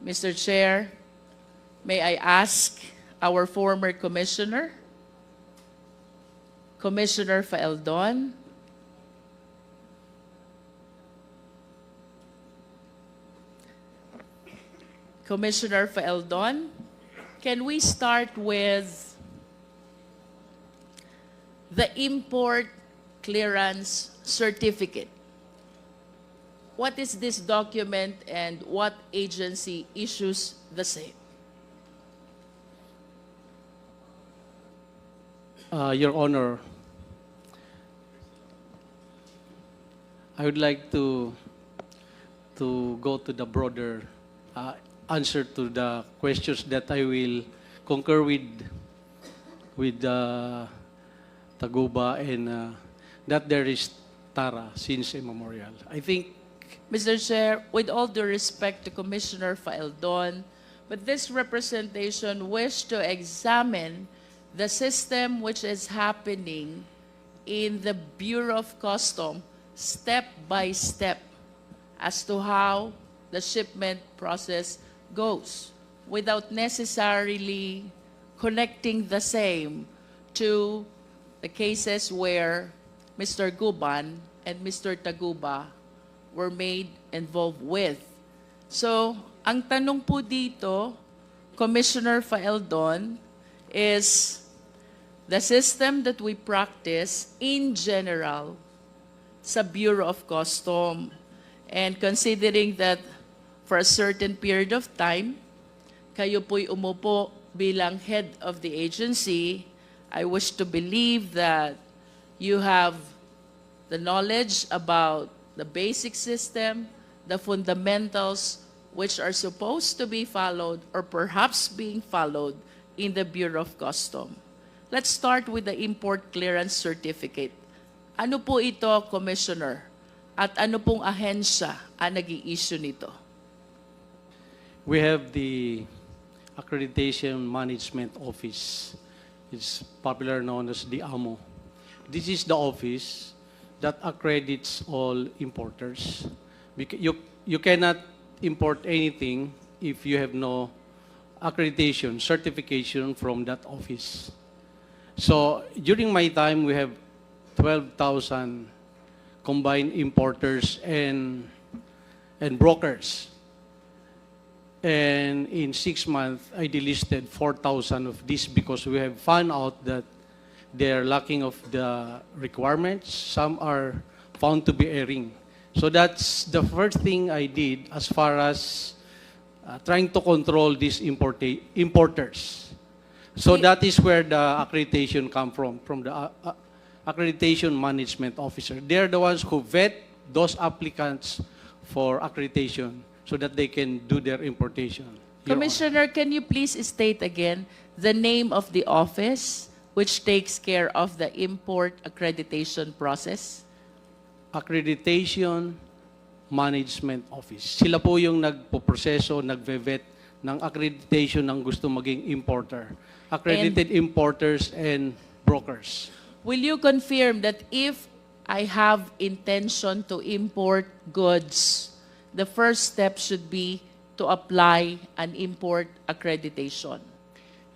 Mr. Chair, may I ask our former commissioner, Commissioner Faeldon, Commissioner Faeldon, can we start with the import clearance certificate? What is this document and what agency issues the same? Your Honor, I would like to go to the broader answer to the questions that I will concur with Taguba and that there is Tara since immemorial. I think, Mr. Chair, with all due respect to Commissioner Faeldon, but this representation wished to examine the system which is happening in the Bureau of Customs step by step as to how the shipment process goes without necessarily connecting the same to the cases where Mr. Guban and Mr. Taguba were made involved with. So, ang tanong po dito, Commissioner Faeldon, is the system that we practice in general sa Bureau of Customs. And considering that for a certain period of time, kayo po'y umupo bilang head of the agency, I wish to believe that you have the knowledge about the basic system, the fundamentals which are supposed to be followed or perhaps being followed in the Bureau of Customs. Let's start with the import clearance certificate. Ano po ito, Commissioner? At ano pong ahensya ang nag-i-issue nito? we have the Accreditation Management Office. It's popular known as the AMO. This is the office that accredits all importers. You cannot import anything if you have no accreditation, certification from that office. So during my time, we have 12,000 combined importers and brokers. And in 6 months, I delisted 4,000 of this because we have found out that they are lacking of the requirements. Some are found to be erring. So that's the first thing I did as far as trying to control these importers. So that is where the accreditation come from the Accreditation Management Officer. They're the ones who vet those applicants for accreditation so that they can do their importation. Commissioner, can you please state again the name of the office which takes care of the import accreditation process? Accreditation Management Office. Sila po yung nagpo-proseso, nagve-vet ng accreditation ng gusto maging importer. Accredited importers and brokers. Will you confirm that if I have intention to import goods, the first step should be to apply an import accreditation?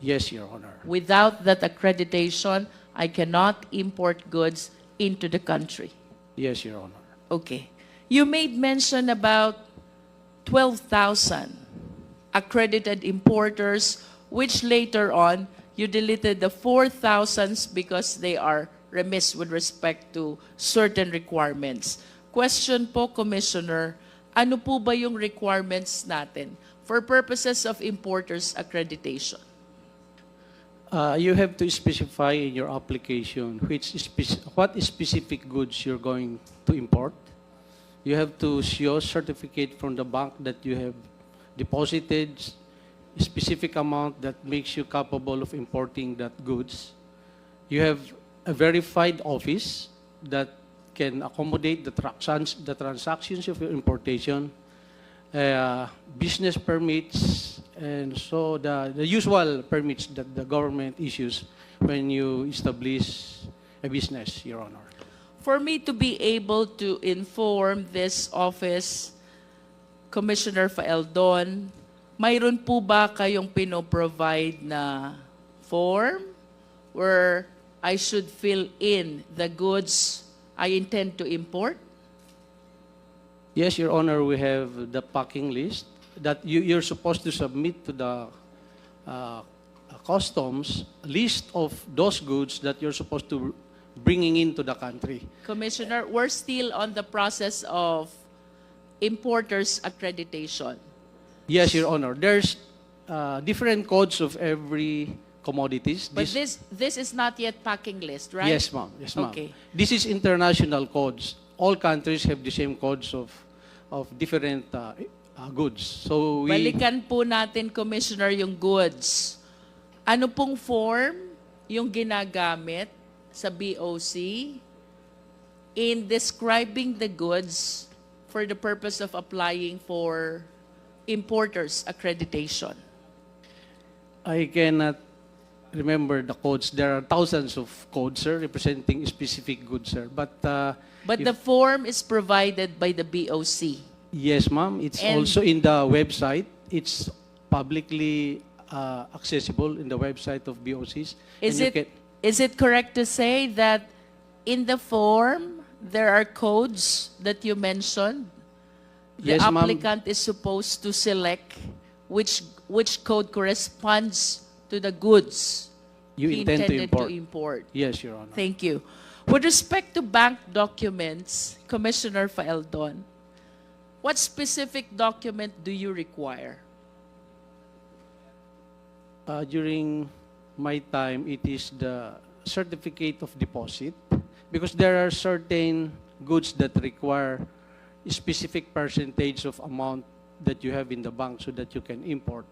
Yes, Your Honor. Without that accreditation, I cannot import goods into the country. Yes, Your Honor. Okay. You made mention about 12,000 accredited importers, which later on you deleted the 4,000s because they are remiss with respect to certain requirements. Question po, Commissioner, ano po ba yung requirements natin for purposes of importers accreditation? You have to specify in your application what specific goods you're going to import. You have to show certificate from the bank that you have deposited a specific amount that makes you capable of importing that goods. You have a verified office that can accommodate the transactions of your importation, business permits, and so the usual permits that the government issues when you establish a business, Your Honor. For me to be able to inform this office, Commissioner Faeldon, mayroon po ba kayong pinoprovide na form where I should fill in the goods I intend to import? Yes, Your Honor, we have the packing list that you're supposed to submit to the uh, customs list of those goods that you're supposed to bringing into the country. Commissioner, we're still on the process of importers accreditation. Yes, Your Honor. There's different codes of every commodities. But this is not yet packing list, right? Yes, ma'am. Yes, ma'am. Okay. This is international codes. All countries have the same codes of different goods. So we Balikan po natin, Commissioner, yung goods. Ano pong form yung ginagamit sa BOC in describing the goods for the purpose of applying for importers accreditation? I cannot remember the codes. There are thousands of codes, sir, representing specific goods, sir. But But the form is provided by the BOC. yes, ma'am. It's And- also in the website. It's publicly accessible in the website of BOCs. Is And you it can- is it correct to say that in the form there are codes that you mentioned? The Yes, ma'am. applicant is supposed to select which code corresponds to the goods You he intend to intended import. Yes, Your Honor. Thank you. With respect to bank documents, Commissioner Faeldon, what specific document do you require? During my time, it is the certificate of deposit because there are certain goods that require a specific percentage of amount that you have in the bank so that you can import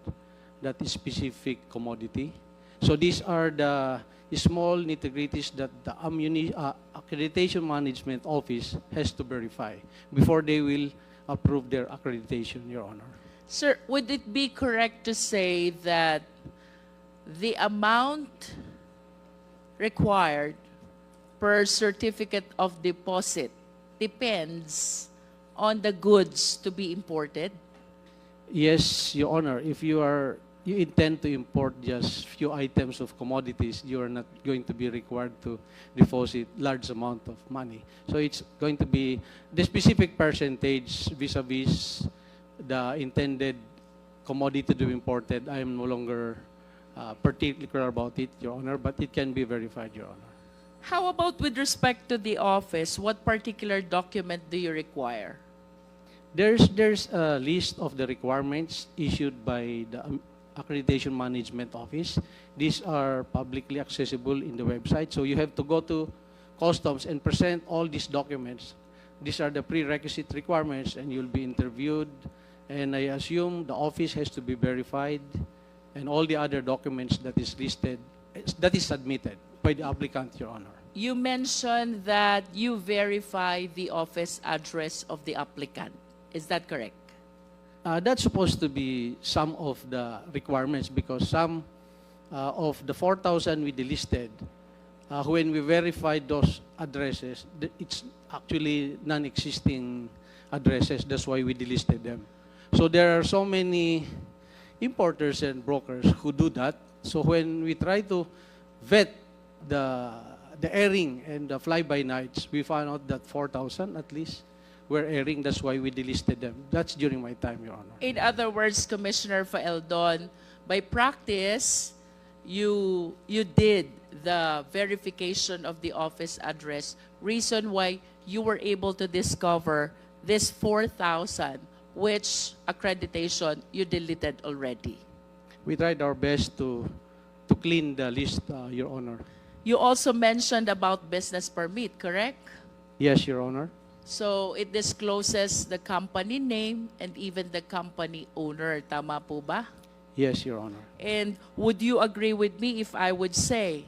that specific commodity. So these are the small nitty-gritties that the Accreditation Management Office has to verify before they will approve their accreditation, Your Honor. Sir, would it be correct to say that the amount required per certificate of deposit depends on the goods to be imported? Yes, Your Honor. If you intend to import just few items of commodities, you are not going to be required to deposit large amount of money. So it's going to be the specific percentage vis-a-vis the intended commodity to be imported. I am no longer particular about it, Your Honor, but it can be verified, Your Honor. How about with respect to the office? What particular document do you require? There's a list of the requirements issued by the Accreditation Management Office. These are publicly accessible in the website. So you have to go to customs and present all these documents. These are the prerequisite requirements and you'll be interviewed. And I assume the office has to be verified and all the other documents that is listed, that is submitted by the applicant, Your Honor. You mentioned that you verify the office address of the applicant. Is that correct? That's supposed to be some of the requirements because some of the 4,000 we delisted, when we verified those addresses, it's actually non-existing addresses. That's why we delisted them. So there are so many importers and brokers who do that. So when we try to vet the airing and the fly-by-nights, we found out that 4,000 at least were airing. That's why we delisted them. That's during my time, Your Honor. In other words, Commissioner Faeldon, by practice, you did the verification of the office address. Reason why you were able to discover this 4,000, which accreditation you deleted already. We tried our best to clean the list, Your Honor. You also mentioned about business permit, correct? Yes, Your Honor. So it discloses the company name and even the company owner. Tama po ba? Yes, Your Honor. And would you agree with me if I would say,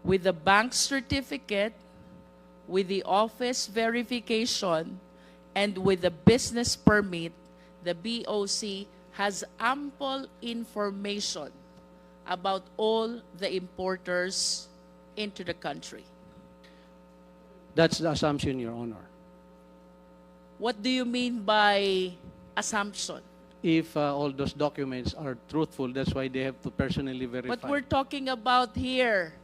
with the bank certificate, with the office verification, and with the business permit, the BOC has ample information about all the importers into the country? That's the assumption, Your Honor. What do you mean by assumption? if all those documents are truthful. That's why they have to personally verify. But we're talking about here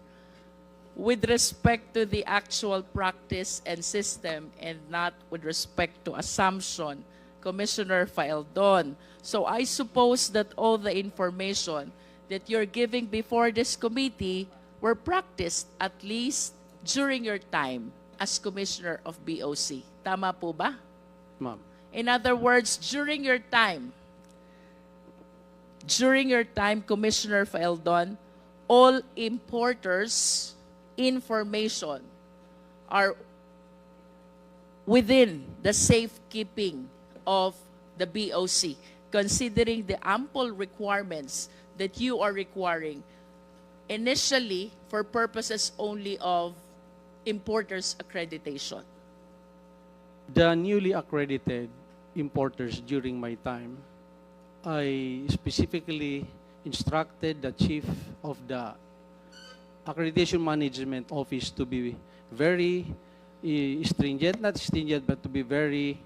with respect to the actual practice and system and not with respect to assumption, Commissioner Faeldon. So I suppose that all the information that you're giving before this committee were practiced at least during your time as Commissioner of BOC. Tama po ba? Ma'am. In other words, during your time, Commissioner Faeldon, all importers' information are within the safekeeping of the BOC, considering the ample requirements that you are requiring initially for purposes only of importers' accreditation. The newly accredited importers during my time, I specifically instructed the chief of the Accreditation Management Office to be very stringent, not stringent, but to be very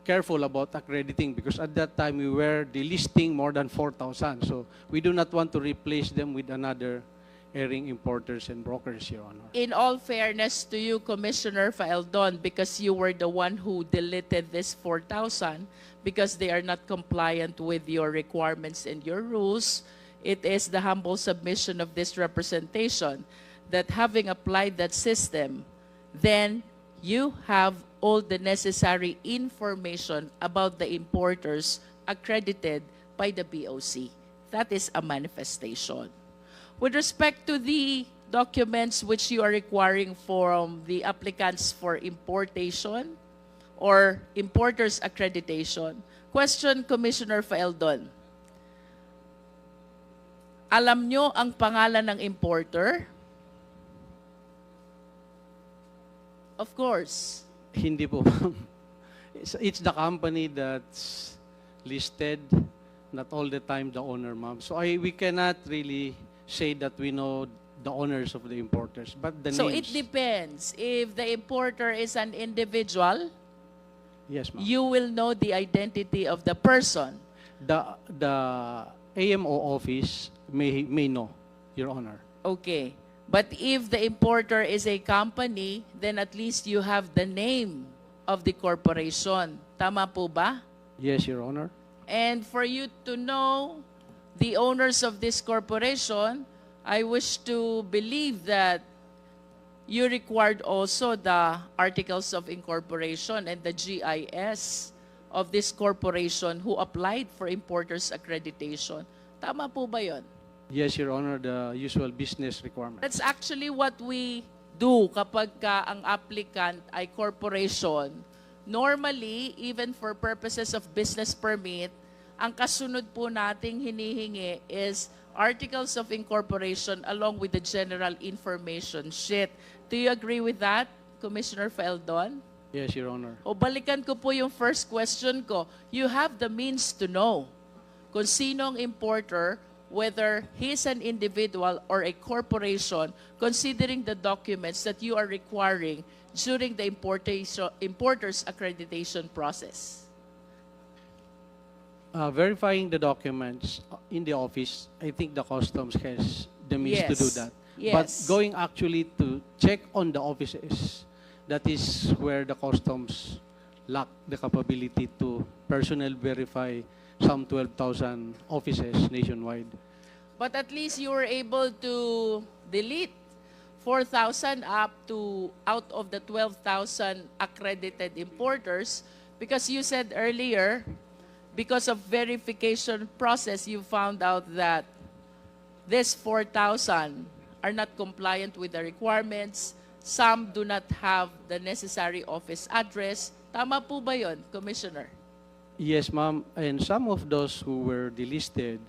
careful about accrediting, because at that time we were delisting more than 4,000. So we do not want to replace them with another airing importers and brokers, Your Honor. In all fairness to you, Commissioner Faeldon, because you were the one who deleted this 4,000 because they are not compliant with your requirements and your rules, it is the humble submission of this representation that having applied that system, then you have all the necessary information about the importers accredited by the BOC. That is a manifestation. With respect to the documents which you are requiring from the applicants for importation or importers accreditation, question Commissioner Faeldon. Alam nyo ang pangalan ng importer? Of course. Hindi po. It's the company that's listed, not all the time the owner, ma'am. So we cannot really say that we know the owners of the importers, but the So names. it depends. If the importer is an individual, Yes, ma'am. you will know the identity of the person. The AMO office may know, Your Honor. Okay. But if the importer is a company, then at least you have the name of the corporation. Tama po ba? Yes, Your Honor. And for you to know the owners of this corporation, I wish to believe that you required also the articles of incorporation and the GIS of this corporation who applied for importers accreditation. Tama po ba yun? Yes, Your Honor, the usual business requirement. That's actually what we do kapag ka ang applicant ay corporation. Normally, even for purposes of business permit, ang kasunod po nating hinihingi is articles of incorporation along with the general information sheet. Do you agree with that, Commissioner Faeldon? Yes, Your Honor. O balikan ko po yung first question ko. You have the means to know kung sinong importer, whether he's an individual or a corporation, considering the documents that you are requiring during the importer's accreditation process. Verifying the documents in the office, I think the customs has the means to do Yes. that. Yes. But going actually to check on the offices, that is where the customs lack the capability to personally verify some 12,000 offices nationwide. But at least you were able to delete 4,000 out of the 12,000 accredited importers, because you said earlier, because of verification process, you found out that this 4,000 are not compliant with the requirements. Some do not have the necessary office address. Tama po ba yun, Commissioner? Yes, ma'am. And some of those who were delisted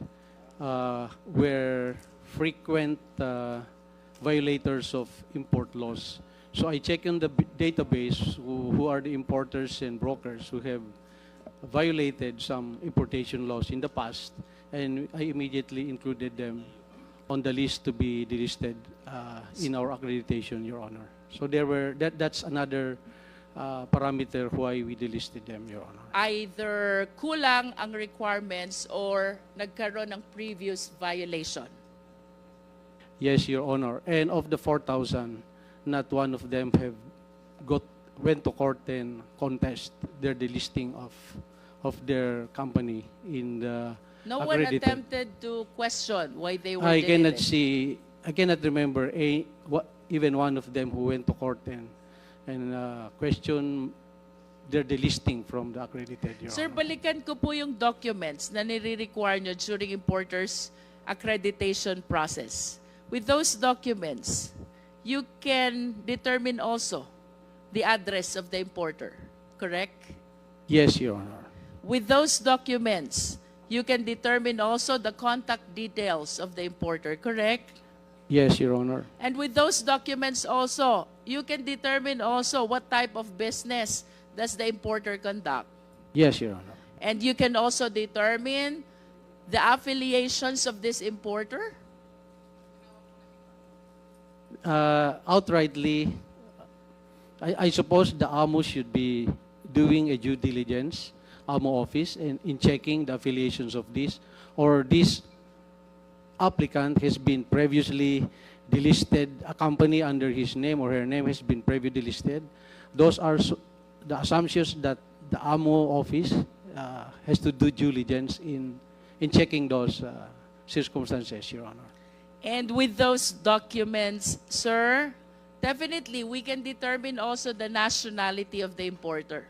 were frequent violators of import laws. So I check in the database who are the importers and brokers who have violated some importation laws in the past, and I immediately included them on the list to be delisted in our accreditation, Your Honor. So that's another parameter why we delisted them, Your Honor. Either kulang ang requirements or nagkaroon ng previous violation. Yes, Your Honor. And of the 4,000, not one of them went to court and contest their delisting of their company in the No one accredited. attempted to question why they were I cannot deleted. I cannot remember even one of them who went to court and question their delisting from the accredited, Your Sir, Honor. balikan ko po yung documents na nire-require nyo during importer's accreditation process. With those documents, you can determine also the address of the importer, correct? Yes, Your Honor. With those documents, you can determine also the contact details of the importer, correct? Yes, Your Honor. And with those documents also, you can determine also what type of business does the importer conduct. Yes, Your Honor. And you can also determine the affiliations of this importer. Outrightly, I suppose the AMO should be doing a due diligence, AMO office, in checking the affiliations of this, or this applicant has been previously delisted, a company under his name or her name has been previously delisted. Those are the assumptions that the AMO office has to do due diligence in checking those circumstances, Your Honor. And with those documents, sir, definitely we can determine also the nationality of the importer.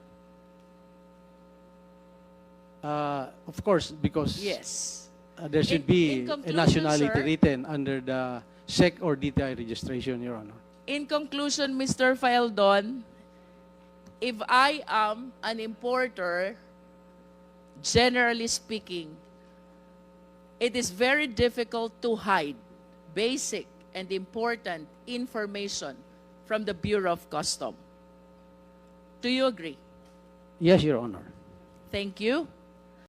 Of course, because Yes. there should In be a conclusion, nationality sir, written under the SEC or DTI registration, Your Honor. In conclusion, Mr. Faeldon, if I am an importer, generally speaking, it is very difficult to hide basic and important information from the Bureau of Customs. Do you agree? Yes, Your Honor. Thank you.